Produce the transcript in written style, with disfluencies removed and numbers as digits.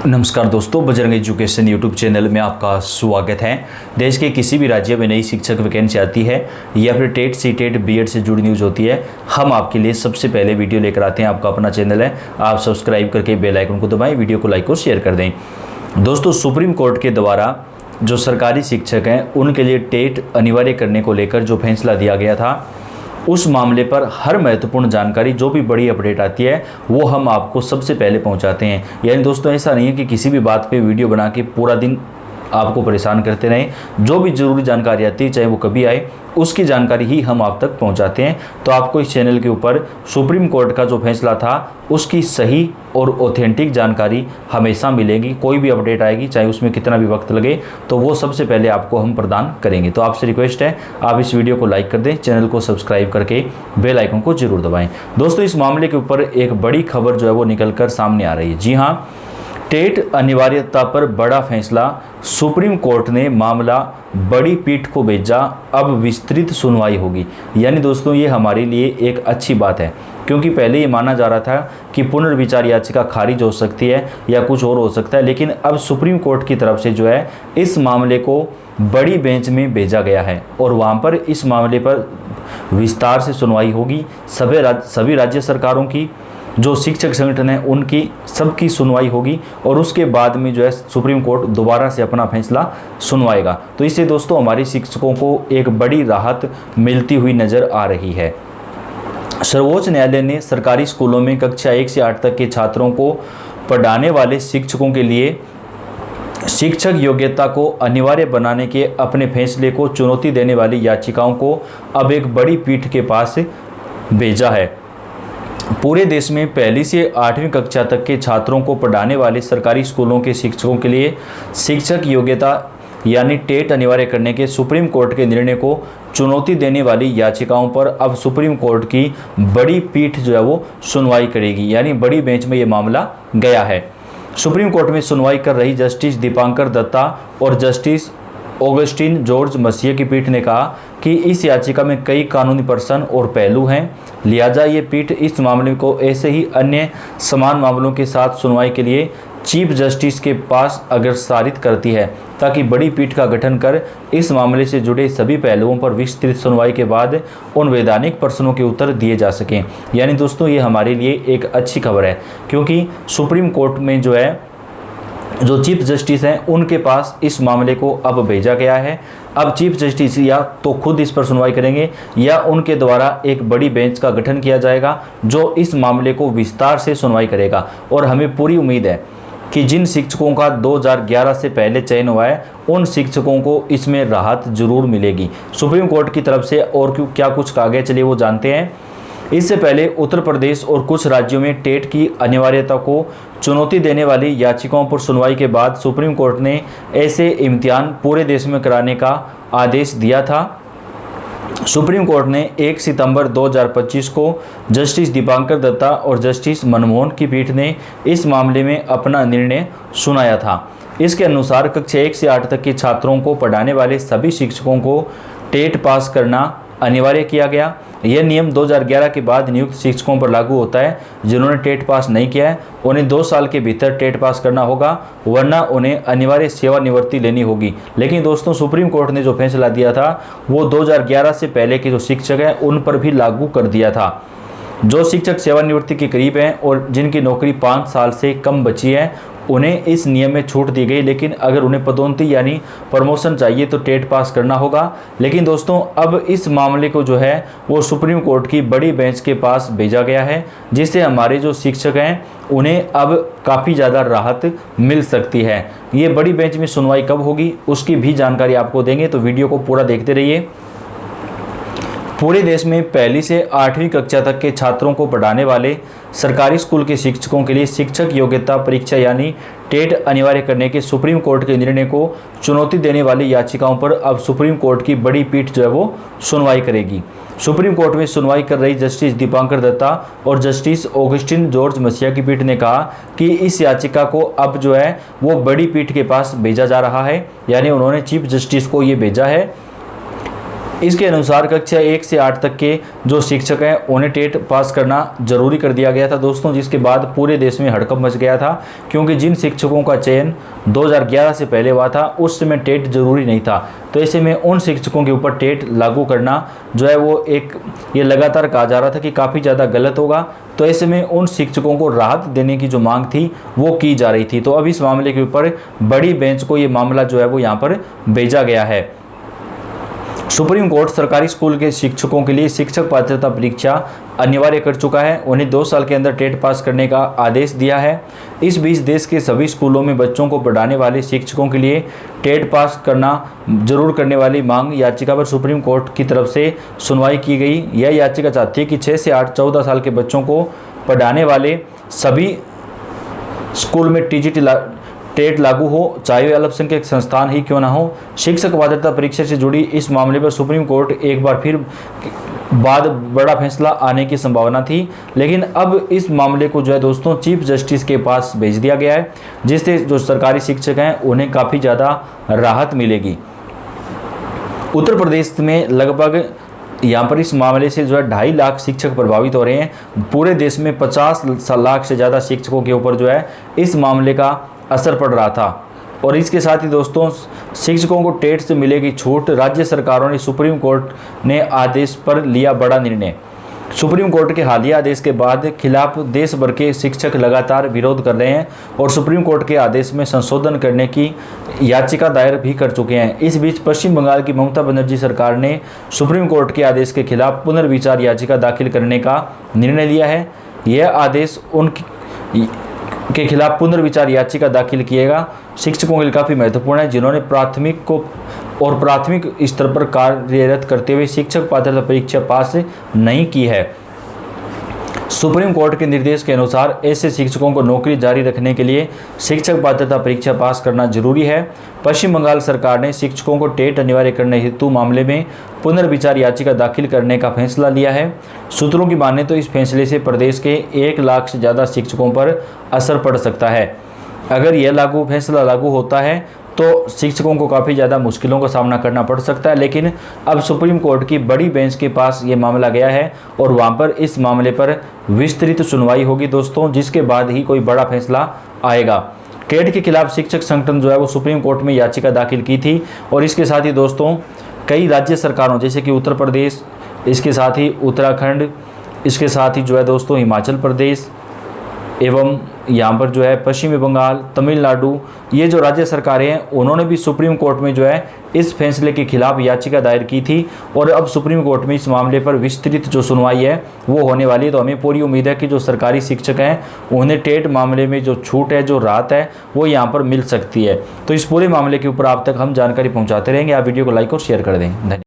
नमस्कार दोस्तों, Bajrang education YouTube channel में आपका स्वागत है। देश के किसी भी राज्य में नई शिक्षक वैकेंसी आती है या फिर टेट सीटेट बीएड से जुड़ी न्यूज़ होती है, हम आपके लिए सबसे पहले वीडियो लेकर आते हैं। आपका अपना चैनल है, आप सब्सक्राइब करके बेल आइकन को दबाएं, वीडियो को लाइक और शेयर कर दें। दोस्तों, सुप्रीम कोर्ट के द्वारा जो सरकारी शिक्षक हैं उनके लिए टेट अनिवार्य करने को लेकर जो फैसला दिया गया था, उस मामले पर हर महत्वपूर्ण जानकारी, जो भी बड़ी अपडेट आती है वो हम आपको सबसे पहले पहुंचाते हैं। यानी दोस्तों, ऐसा नहीं है कि किसी भी बात पे वीडियो बना के पूरा दिन आपको परेशान करते रहें। जो भी ज़रूरी जानकारी आती है, चाहे वो कभी आए, उसकी जानकारी ही हम आप तक पहुंचाते हैं। तो आपको इस चैनल के ऊपर सुप्रीम कोर्ट का जो फैसला था उसकी सही और ऑथेंटिक जानकारी हमेशा मिलेगी। कोई भी अपडेट आएगी, चाहे उसमें कितना भी वक्त लगे, तो वो सबसे पहले आपको हम प्रदान करेंगे। तो आपसे रिक्वेस्ट है, आप इस वीडियो को लाइक कर दें, चैनल को सब्सक्राइब करके बेल आइकन को जरूर दबाएं। दोस्तों, इस मामले के ऊपर एक बड़ी खबर जो है वो निकल कर सामने आ रही है। जी हाँ, टेट अनिवार्यता पर बड़ा फैसला, सुप्रीम कोर्ट ने मामला बड़ी पीठ को भेजा, अब विस्तृत सुनवाई होगी। यानी दोस्तों, ये हमारे लिए एक अच्छी बात है, क्योंकि पहले ये माना जा रहा था कि पुनर्विचार याचिका खारिज हो सकती है या कुछ और हो सकता है, लेकिन अब सुप्रीम कोर्ट की तरफ से जो है इस मामले को बड़ी बेंच में भेजा गया है और वहाँ पर इस मामले पर विस्तार से सुनवाई होगी। सभी राज्य सरकारों की, जो शिक्षक संगठन है, उनकी सबकी सुनवाई होगी और उसके बाद में जो है सुप्रीम कोर्ट दोबारा से अपना फैसला सुनवाएगा। तो इससे दोस्तों हमारे शिक्षकों को एक बड़ी राहत मिलती हुई नज़र आ रही है। सर्वोच्च न्यायालय ने सरकारी स्कूलों में कक्षा 1 से 8 तक के छात्रों को पढ़ाने वाले शिक्षकों के लिए शिक्षक योग्यता को अनिवार्य बनाने के अपने फैसले को चुनौती देने वाली याचिकाओं को अब एक बड़ी पीठ के पास भेजा है। पूरे देश में 1 से 8वीं कक्षा तक के छात्रों को पढ़ाने वाले सरकारी स्कूलों के शिक्षकों के लिए शिक्षक योग्यता यानी टेट अनिवार्य करने के सुप्रीम कोर्ट के निर्णय को चुनौती देने वाली याचिकाओं पर अब सुप्रीम कोर्ट की बड़ी पीठ जो है वो सुनवाई करेगी। यानी बड़ी बेंच में ये मामला गया है। सुप्रीम कोर्ट में सुनवाई कर रही जस्टिस दीपांकर दत्ता और जस्टिस ऑगस्टिन जॉर्ज मसीह की पीठ ने कहा कि इस याचिका में कई कानूनी प्रश्न और पहलू हैं, लिहाजा ये पीठ इस मामले को ऐसे ही अन्य समान मामलों के साथ सुनवाई के लिए चीफ जस्टिस के पास अग्रसारित करती है, ताकि बड़ी पीठ का गठन कर इस मामले से जुड़े सभी पहलुओं पर विस्तृत सुनवाई के बाद उन वैधानिक प्रश्नों के उत्तर दिए जा सकें। यानी दोस्तों, ये हमारे लिए एक अच्छी खबर है, क्योंकि सुप्रीम कोर्ट में जो है जो चीफ जस्टिस हैं उनके पास इस मामले को अब भेजा गया है। अब चीफ जस्टिस या तो खुद इस पर सुनवाई करेंगे या उनके द्वारा एक बड़ी बेंच का गठन किया जाएगा जो इस मामले को विस्तार से सुनवाई करेगा। और हमें पूरी उम्मीद है कि जिन शिक्षकों का 2011 से पहले चयन हुआ है, उन शिक्षकों को इसमें राहत जरूर मिलेगी सुप्रीम कोर्ट की तरफ से। और क्या कुछ कहा गया, चलिए वो जानते हैं। इससे पहले उत्तर प्रदेश और कुछ राज्यों में टेट की अनिवार्यता को चुनौती देने वाली याचिकाओं पर सुनवाई के बाद सुप्रीम कोर्ट ने ऐसे इम्तिहान पूरे देश में कराने का आदेश दिया था। सुप्रीम कोर्ट ने 1 सितंबर 2025 को जस्टिस दीपांकर दत्ता और जस्टिस मनमोहन की पीठ ने इस मामले में अपना निर्णय सुनाया था। इसके अनुसार कक्षा 1 से 8 तक के छात्रों को पढ़ाने वाले सभी शिक्षकों को टेट पास करना अनिवार्य किया गया। यह नियम 2011 के बाद नियुक्त शिक्षकों पर लागू होता है। जिन्होंने टेट पास नहीं किया है उन्हें 2 साल के भीतर टेट पास करना होगा, वरना उन्हें अनिवार्य सेवानिवृत्ति लेनी होगी। लेकिन दोस्तों, सुप्रीम कोर्ट ने जो फैसला दिया था वो 2011 से पहले के जो शिक्षक हैं उन पर भी लागू कर दिया था। जो शिक्षक सेवानिवृत्ति के करीब हैं और जिनकी नौकरी 5 साल से कम बची है, उन्हें इस नियम में छूट दी गई। लेकिन अगर उन्हें पदोन्नति यानी प्रमोशन चाहिए तो टेट पास करना होगा। लेकिन दोस्तों, अब इस मामले को जो है वो सुप्रीम कोर्ट की बड़ी बेंच के पास भेजा गया है, जिससे हमारे जो शिक्षक हैं उन्हें अब काफ़ी ज़्यादा राहत मिल सकती है। ये बड़ी बेंच में सुनवाई कब होगी उसकी भी जानकारी आपको देंगे, तो वीडियो को पूरा देखते रहिए। पूरे देश में 1 से 8वीं कक्षा तक के छात्रों को पढ़ाने वाले सरकारी स्कूल के शिक्षकों के लिए शिक्षक योग्यता परीक्षा यानी टेट अनिवार्य करने के सुप्रीम कोर्ट के निर्णय को चुनौती देने वाली याचिकाओं पर अब सुप्रीम कोर्ट की बड़ी पीठ जो है वो सुनवाई करेगी। सुप्रीम कोर्ट में सुनवाई कर रही जस्टिस दीपांकर दत्ता और जस्टिस ऑगस्टिन जॉर्ज मसीह की पीठ ने कहा कि इस याचिका को अब जो है वो बड़ी पीठ के पास भेजा जा रहा है। यानी उन्होंने चीफ जस्टिस को ये भेजा है। इसके अनुसार कक्षा 1 से 8 तक के जो शिक्षक हैं उन्हें टेट पास करना जरूरी कर दिया गया था दोस्तों, जिसके बाद पूरे देश में हड़कंप मच गया था, क्योंकि जिन शिक्षकों का चयन 2011 से पहले हुआ था उस समय टेट जरूरी नहीं था। तो ऐसे में उन शिक्षकों के ऊपर टेट लागू करना जो है वो ये लगातार कहा जा रहा था कि काफ़ी ज़्यादा गलत होगा। तो ऐसे में उन शिक्षकों को राहत देने की जो मांग थी वो की जा रही थी। तो अब इस मामले के ऊपर बड़ी बेंच को ये मामला जो है वो यहाँ पर भेजा गया है। सुप्रीम कोर्ट सरकारी स्कूल के शिक्षकों के लिए शिक्षक पात्रता परीक्षा अनिवार्य कर चुका है। उन्हें 2 साल के अंदर टेट पास करने का आदेश दिया है। इस बीच देश के सभी स्कूलों में बच्चों को पढ़ाने वाले शिक्षकों के लिए टेट पास करना जरूर करने वाली मांग याचिका पर सुप्रीम कोर्ट की तरफ से सुनवाई की गई। यह याचिका चाहती है कि 6 से 8 14 साल के बच्चों को पढ़ाने वाले सभी स्कूल में टेट लागू हो, चाहे वे अल्पसंख्यक संस्थान ही क्यों ना हो। शिक्षक पात्रता परीक्षा से जुड़ी इस मामले पर सुप्रीम कोर्ट एक बार फिर बाद बड़ा फैसला आने की संभावना थी, लेकिन अब इस मामले को जो है दोस्तों चीफ जस्टिस के पास भेज दिया गया है, जिससे जो सरकारी शिक्षक हैं उन्हें काफ़ी ज़्यादा राहत मिलेगी। उत्तर प्रदेश में लगभग यहाँ पर इस मामले से जो है 2.5 लाख शिक्षक प्रभावित हो रहे हैं। पूरे देश में 50 लाख से ज़्यादा शिक्षकों के ऊपर जो है इस मामले का असर पड़ रहा था। और इसके साथ ही दोस्तों शिक्षकों को टेट से मिलेगी छूट। राज्य सरकारों ने सुप्रीम कोर्ट ने आदेश पर लिया बड़ा निर्णय। सुप्रीम कोर्ट के हालिया आदेश के बाद खिलाफ देश भर के शिक्षक लगातार विरोध कर रहे हैं और सुप्रीम कोर्ट के आदेश में संशोधन करने की याचिका दायर भी कर चुके हैं। इस बीच पश्चिम बंगाल की ममता बनर्जी सरकार ने सुप्रीम कोर्ट के आदेश के खिलाफ पुनर्विचार याचिका दाखिल करने का निर्णय लिया है। यह आदेश के खिलाफ पुनर्विचार याचिका दाखिल किएगा शिक्षकों के लिए काफ़ी महत्वपूर्ण है, जिन्होंने प्राथमिक स्तर पर कार्यरत करते हुए शिक्षक पात्रता परीक्षा पास नहीं की है। सुप्रीम कोर्ट के निर्देश के अनुसार ऐसे शिक्षकों को नौकरी जारी रखने के लिए शिक्षक पात्रता परीक्षा पास करना जरूरी है। पश्चिम बंगाल सरकार ने शिक्षकों को टेट अनिवार्य करने हेतु मामले में पुनर्विचार याचिका दाखिल करने का फैसला लिया है। सूत्रों की माने तो इस फैसले से प्रदेश के 1 लाख से ज़्यादा शिक्षकों पर असर पड़ सकता है। अगर यह फैसला लागू होता है तो शिक्षकों को काफ़ी ज़्यादा मुश्किलों का सामना करना पड़ सकता है, लेकिन अब सुप्रीम कोर्ट की बड़ी बेंच के पास ये मामला गया है और वहाँ पर इस मामले पर विस्तृत सुनवाई होगी दोस्तों, जिसके बाद ही कोई बड़ा फैसला आएगा। टेट के खिलाफ शिक्षक संगठन जो है वो सुप्रीम कोर्ट में याचिका दाखिल की थी और इसके साथ ही दोस्तों कई राज्य सरकारों जैसे कि उत्तर प्रदेश, इसके साथ ही उत्तराखंड, इसके साथ ही जो है दोस्तों हिमाचल प्रदेश एवं यहाँ पर जो है पश्चिमी बंगाल, तमिलनाडु, ये जो राज्य सरकारें हैं उन्होंने भी सुप्रीम कोर्ट में जो है इस फैसले के खिलाफ याचिका दायर की थी और अब सुप्रीम कोर्ट में इस मामले पर विस्तृत जो सुनवाई है वो होने वाली है। तो हमें पूरी उम्मीद है कि जो सरकारी शिक्षक हैं उन्हें टेट मामले में जो छूट है, जो राहत है, वो यहाँ पर मिल सकती है। तो इस पूरे मामले के ऊपर आप तक हम जानकारी पहुँचाते रहेंगे। आप वीडियो को लाइक और शेयर कर दें। धन्यवाद।